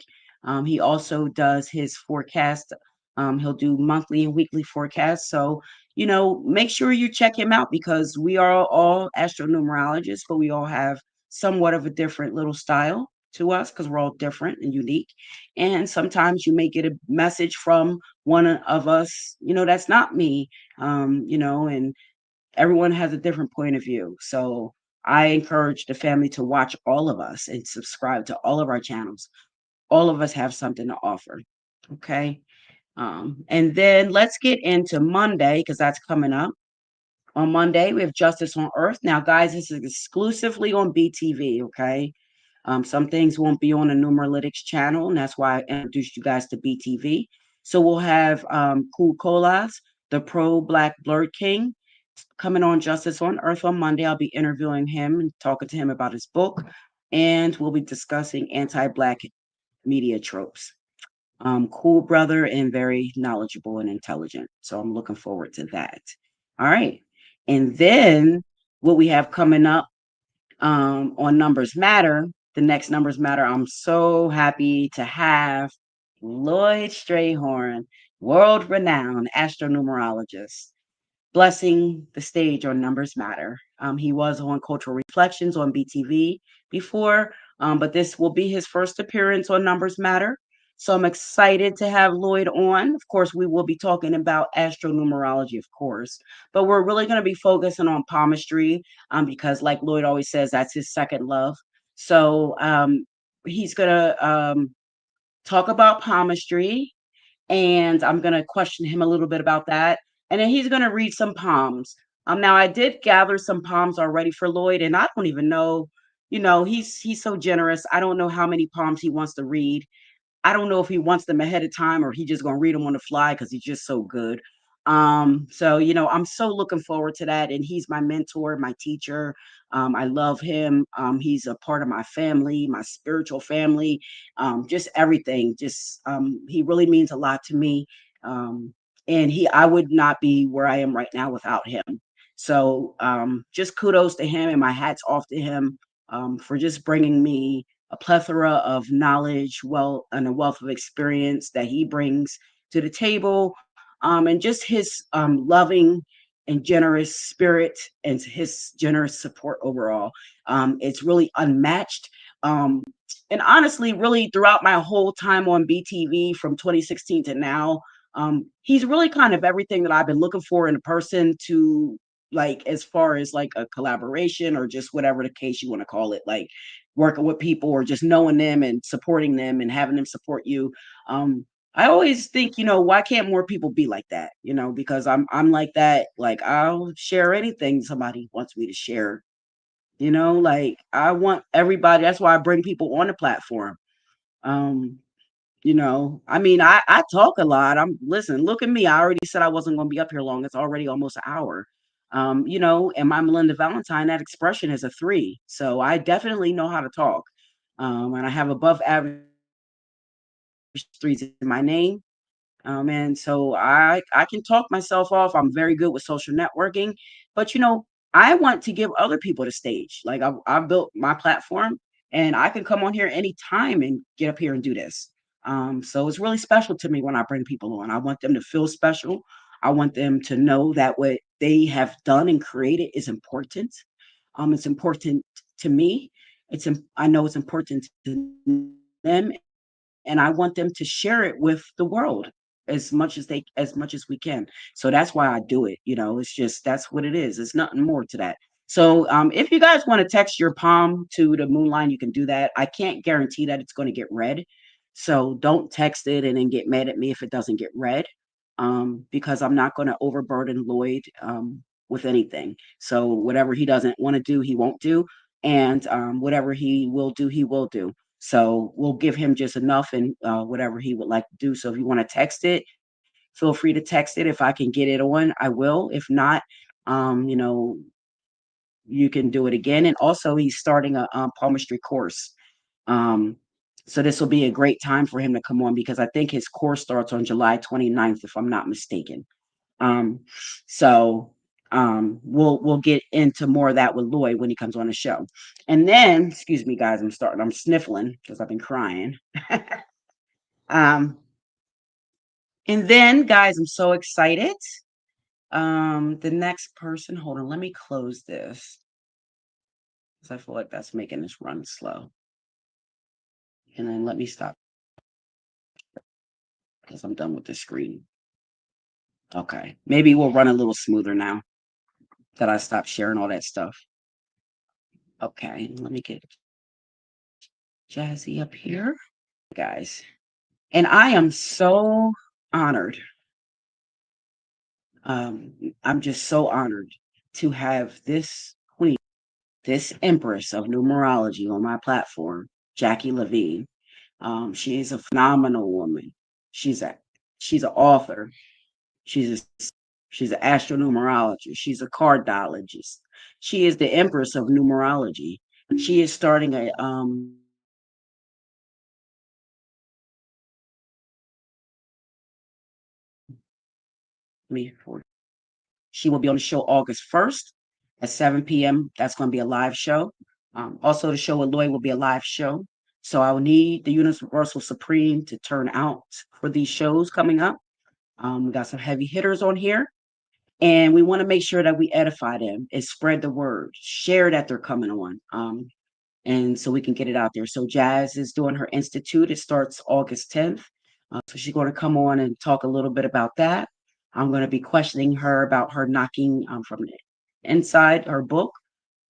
He also does his forecast. He'll do monthly and weekly forecasts. So make sure you check him out because we are all astronumerologists, but we all have somewhat of a different little style to us because we're all different and unique. And sometimes you may get a message from one of us, that's not me, and everyone has a different point of view. So I encourage the family to watch all of us and subscribe to all of our channels. All of us have something to offer. Okay. And then let's get into Monday because that's coming up. On Monday, we have Justice on Earth. Now, guys, this is exclusively on BTV. Okay. Some things won't be on the Numeralytics channel, and that's why I introduced you guys to BTV. So we'll have Cool Colas, the pro Black Blurred King, coming on Justice on Earth on Monday. I'll be interviewing him and talking to him about his book, and we'll be discussing anti-Black media tropes. Cool brother and very knowledgeable and intelligent. So I'm looking forward to that. All right. And then what we have coming up on Numbers Matter, the next Numbers Matter, I'm so happy to have Lloyd Strayhorn, world-renowned astronumerologist, blessing the stage on Numbers Matter. He was on Cultural Reflections on BTV before, but this will be his first appearance on Numbers Matter. So I'm excited to have Lloyd on. Of course, we will be talking about astronumerology, of course, but we're really going to be focusing on palmistry because, like Lloyd always says, that's his second love. So he's going to talk about palmistry, and I'm going to question him a little bit about that. And then he's going to read some palms. Now I did gather some palms already for Lloyd, and I don't even know, he's so generous. I don't know how many palms he wants to read. I don't know if he wants them ahead of time or he just gonna read them on the fly because he's just so good. So I'm so looking forward to that. And he's my mentor, my teacher. I love him. He's a part of my family, my spiritual family, just everything. Just he really means a lot to me. And I would not be where I am right now without him. So just kudos to him and my hat's off to him for just bringing me a plethora of knowledge, and a wealth of experience that he brings to the table, and just his loving and generous spirit and his generous support overall. It's really unmatched. And honestly, really throughout my whole time on BTV from 2016 to now, He's really kind of everything that I've been looking for in a person to like as far as like a collaboration or just whatever the case you want to call it, like working with people or just knowing them and supporting them and having them support you. I always think, why can't more people be like that? Because I'm like that. Like I'll share anything somebody wants me to share. Like I want everybody. That's why I bring people on the platform. Um, I mean, I talk a lot. Listen, look at me. I already said I wasn't going to be up here long. It's already almost an hour. And my Melinda Valentine, that expression is a 3. So I definitely know how to talk. And I have above average threes in my name. And so I can talk myself off. I'm very good with social networking, but I want to give other people the stage. Like I've built my platform, and I can come on here anytime and get up here and do this. So it's really special to me when I bring people on. I want them to feel special. I want them to know that what they have done and created is important. It's important to me. I know it's important to them, and I want them to share it with the world as much as we can. So that's why I do it. It's just that's what it is. It's nothing more to that. So if you guys want to text your palm to the moonline, you can do that. I can't guarantee that it's going to get read. So don't text it and then get mad at me if it doesn't get read. Because I'm not going to overburden Lloyd with anything. So whatever he doesn't want to do, he won't do. And whatever he will do, he will do. So we'll give him just enough and whatever he would like to do. So if you want to text it, feel free to text it. If I can get it on, I will. If not, um, you know, you can do it again. And also, he's starting a palmistry course. Um, so this will be a great time for him to come on because I think his course starts on July 29th, if I'm not mistaken. Um, so we'll get into more of that with Lloyd when he comes on the show. And then, excuse me, guys, I'm sniffling because I've been crying. um, and then, guys, I'm so excited. The next person, hold on, let me close this because I feel like that's making this run slow. And then let me stop because I'm done with the screen. Okay, maybe we'll run a little smoother now that I stopped sharing all that stuff. Okay, let me get Jazzy up here, guys. And I am so honored. I'm just so honored to have this queen, this empress of numerology on my platform, Jackie Levine. She is a phenomenal woman. She's a she's an author. She's a she's an astronumerologist. She's a cardologist. She is the empress of numerology. She is starting a me for she will be on the show August 1st at 7 p.m. That's going to be a live show. Also, the show with Lloyd will be a live show. So I will need the Universal Supreme to turn out for these shows coming up. We got some heavy hitters on here, and we want to make sure that we edify them and spread the word, share that they're coming on. And so we can get it out there. So Jazz is doing her institute. It starts August 10th. So she's going to come on and talk a little bit about that. I'm going to be questioning her about her knocking from the inside her book.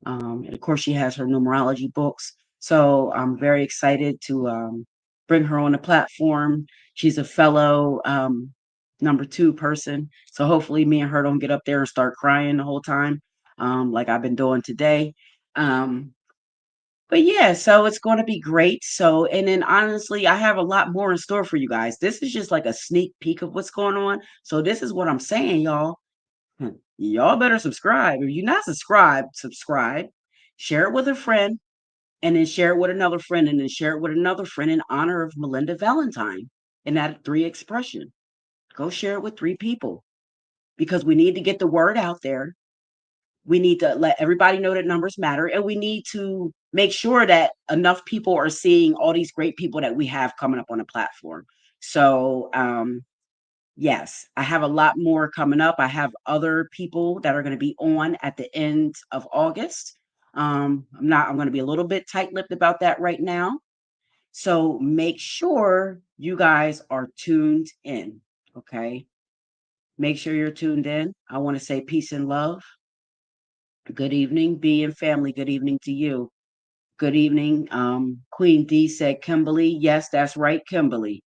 And of course, she has her numerology books. So I'm very excited to bring her on the platform. She's a fellow number 2 person. So hopefully, me and her don't get up there and start crying the whole time, like I've been doing today. Um, but yeah, so it's going to be great. So, and then honestly, I have a lot more in store for you guys. This is just like a sneak peek of what's going on. So, this is what I'm saying, y'all. Y'all better subscribe. If you're not subscribed, subscribe, share it with a friend, and then share it with another friend, and then share it with another friend in honor of Melinda Valentine and that 3 expression. Go share it with 3 people because we need to get the word out there. We need to let everybody know that numbers matter, and we need to make sure that enough people are seeing all these great people that we have coming up on the platform. So, yes, I have a lot more coming up. I have other people that are going to be on at the end of August. I'm going to be a little bit tight-lipped about that right now. So make sure you guys are tuned in. Okay. Make sure you're tuned in. I want to say peace and love. Good evening, B and family. Good evening to you. Good evening. Queen D said Kimberly. Yes, that's right, Kimberly.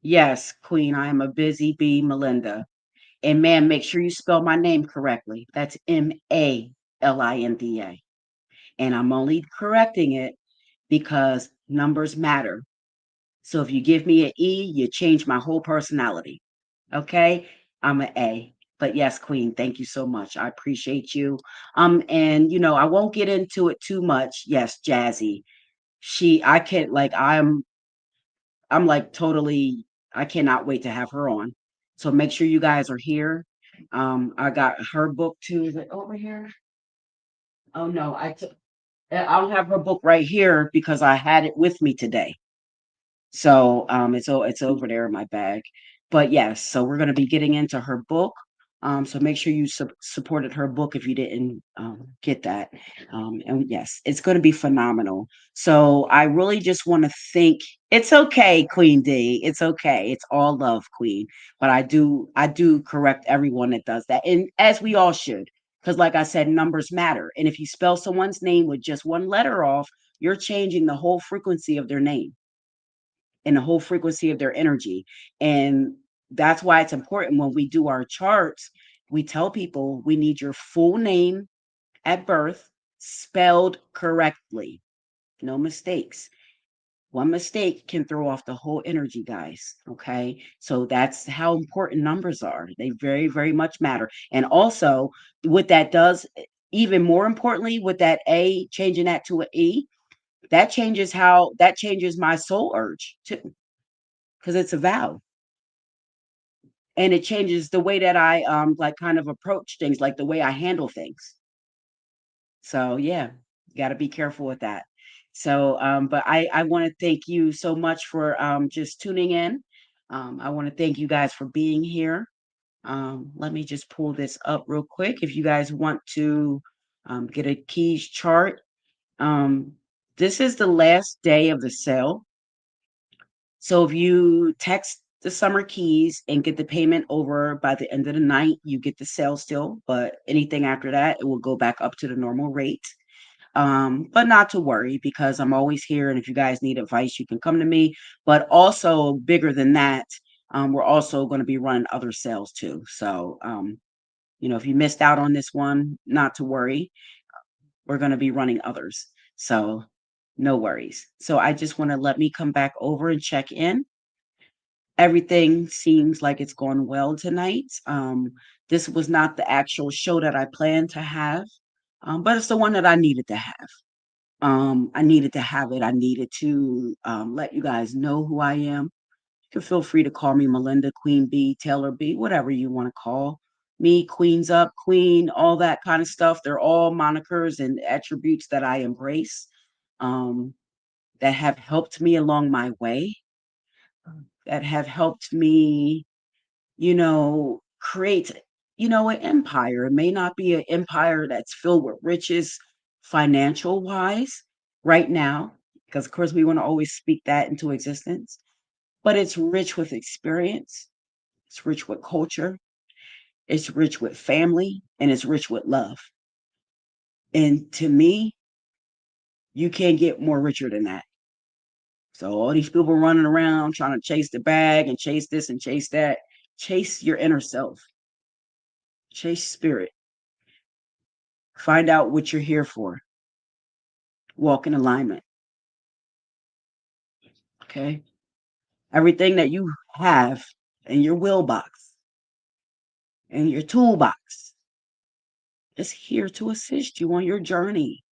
Yes, Queen, I am a busy bee, Melinda. And man, make sure you spell my name correctly. That's Malinda. And I'm only correcting it because numbers matter. So if you give me an E, you change my whole personality. Okay? I'm an A. But yes, Queen, thank you so much. I appreciate you. And I won't get into it too much. Yes, Jazzy. I can't like I'm like totally I cannot wait to have her on. So make sure you guys are here. I got her book too. Is it over here? Oh no, I don't have her book right here because I had it with me today. So, it's over there in my bag. But yes, so we're gonna be getting into her book. So make sure you supported her book if you didn't get that. And yes, it's gonna be phenomenal. So I really just want to thank. It's okay, Queen D. It's okay. It's all love, Queen. But I do correct everyone that does that, and as we all should, because like I said, numbers matter. And if you spell someone's name with just one letter off, you're changing the whole frequency of their name and the whole frequency of their energy. And that's why it's important when we do our charts, we tell people we need your full name at birth spelled correctly. No mistakes. One mistake can throw off the whole energy, guys. Okay. So that's how important numbers are. They very, very much matter. And also, what that does, even more importantly, with that A, changing that to an E, that changes my soul urge too, because it's a vow. And it changes the way that I like kind of approach things, like the way I handle things. So yeah, got to be careful with that. So but I want to thank you so much for just tuning in. I want to thank you guys for being here. Let me just pull this up real quick if you guys want to get a keys chart. um this is the last day of the sale. So if you text the summer keys and get the payment over by the end of the night, you get the sale still. But anything after that, it will go back up to the normal rate. But not to worry because I'm always here. And if you guys need advice, you can come to me. But also, bigger than that, we're also going to be running other sales too. So, if you missed out on this one, not to worry. We're going to be running others. So, no worries. So, I just want to let me come back over and check in. Everything seems like it's going well tonight. This was not the actual show that I planned to have, but it's the one that I needed to have. I needed to have it. I needed to let you guys know who I am. You can feel free to call me Melinda, Queen B, Taylor B, whatever you want to call me, Queens Up, Queen, all that kind of stuff. They're all monikers and attributes that I embrace, um, that have helped me along my way, that have helped me create, an empire. It may not be an empire that's filled with riches financial wise right now, because of course we want to always speak that into existence, but it's rich with experience, it's rich with culture, it's rich with family, and it's rich with love. And to me, you can't get more richer than that. So all these people running around trying to chase the bag and chase this and chase that, chase your inner self, chase spirit. Find out what you're here for. Walk in alignment. Okay. Everything that you have in your will box, in your toolbox, is here to assist you on your journey.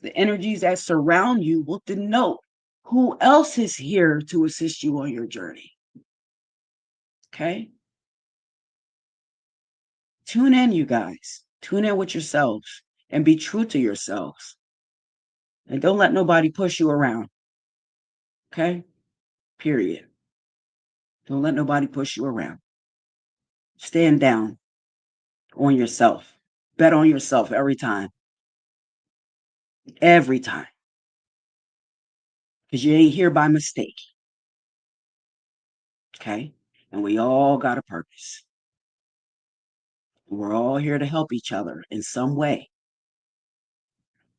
The energies that surround you will denote who else is here to assist you on your journey. Okay. Tune in, you guys. Tune in with yourselves and be true to yourselves. And don't let nobody push you around. Okay. Period. Don't let nobody push you around. Stand down on yourself. Bet on yourself every time. Every time. Because you ain't here by mistake. Okay? And we all got a purpose. We're all here to help each other in some way.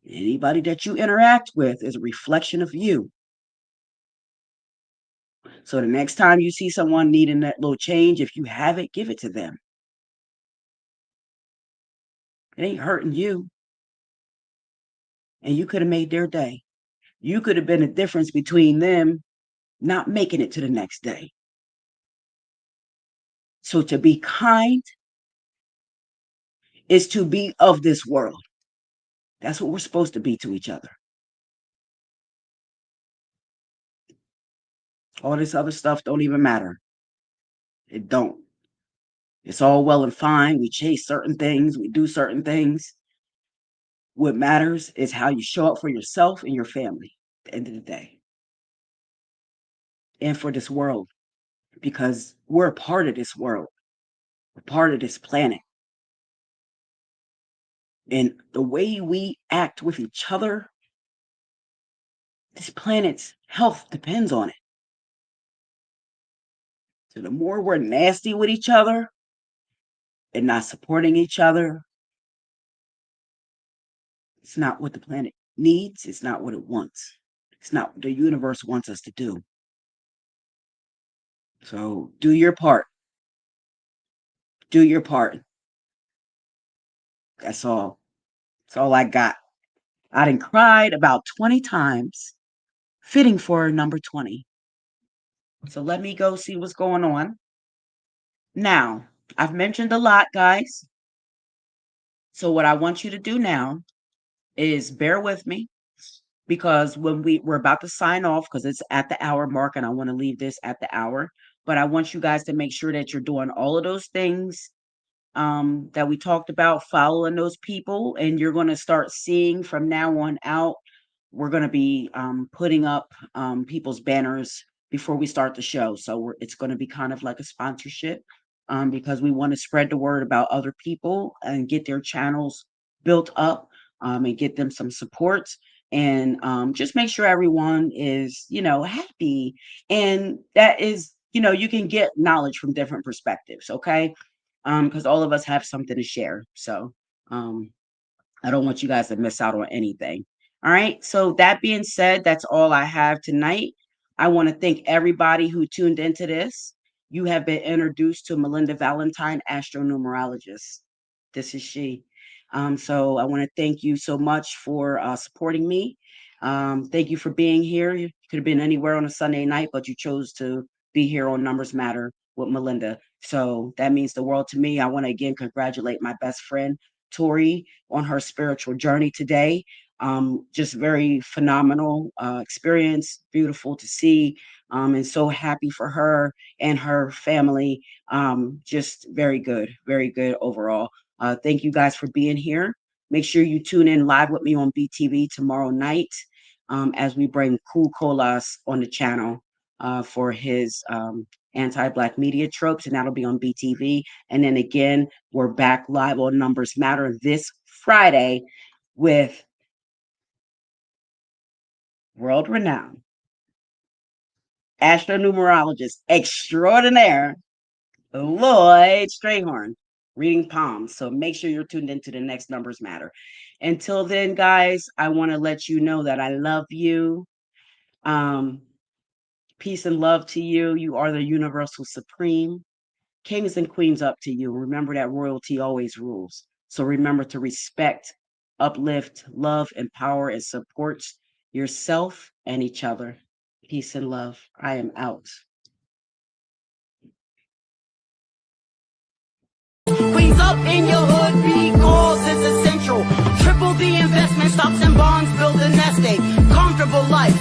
Anybody that you interact with is a reflection of you. So the next time you see someone needing that little change, if you have it, give it to them. It ain't hurting you. And you could have made their day. You could have been a difference between them not making it to the next day. So to be kind is to be of this world. That's what we're supposed to be to each other. All this other stuff don't even matter. It don't. It's all well and fine. We chase certain things. We do certain things. What matters is how you show up for yourself and your family at the end of the day. And for this world. Because we're a part of this world. We're part of this planet. And the way we act with each other, this planet's health depends on it. So the more we're nasty with each other and not supporting each other, it's not what the planet needs. It's not what it wants. It's not what the universe wants us to do. So do your part. Do your part. That's all. That's all I got. I done cried about 20 times, fitting for number 20. So let me go see what's going on. Now, I've mentioned a lot, guys. So what I want you to do now is bear with me, because when we're about to sign off, because it's at the hour mark and I want to leave this at the hour, but I want you guys to make sure that you're doing all of those things that we talked about, following those people, and you're going to start seeing from now on out, we're going to be putting up people's banners before we start the show. So it's going to be kind of like a sponsorship, because we want to spread the word about other people and get their channels built up, and get them some support, and just make sure everyone is, happy. And that is, you can get knowledge from different perspectives. Okay. Because all of us have something to share. So I don't want you guys to miss out on anything. All right. So that being said, that's all I have tonight. I want to thank everybody who tuned into this. You have been introduced to Melinda Valentine, Astro-Numerologist. This is she. So I want to thank you so much for supporting me. Thank you for being here. You could have been anywhere on a Sunday night, but you chose to be here on Numbers Matter with Melinda. So that means the world to me. I want to again congratulate my best friend, Tori, on her spiritual journey today. Just very phenomenal experience, beautiful to see, and so happy for her and her family. Just very good overall. Thank you guys for being here. Make sure you tune in live with me on BTV tomorrow night, as we bring Cool Colas on the channel for his anti-Black media tropes, and that'll be on BTV. And then again, we're back live on Numbers Matter this Friday with world-renowned astro-numerologist extraordinaire Lloyd Strayhorn, reading palms. So make sure you're tuned into the next Numbers Matter. Until then, guys, I want to let you know that I love you. Peace and love to you. You are the universal supreme. Kings and queens up to you. Remember that royalty always rules. So remember to respect, uplift, love, empower, and support yourself and each other. Peace and love. I am out. Queens up in your hood because it's essential. Triple the investment, stocks and bonds, build a nest egg. Comfortable life.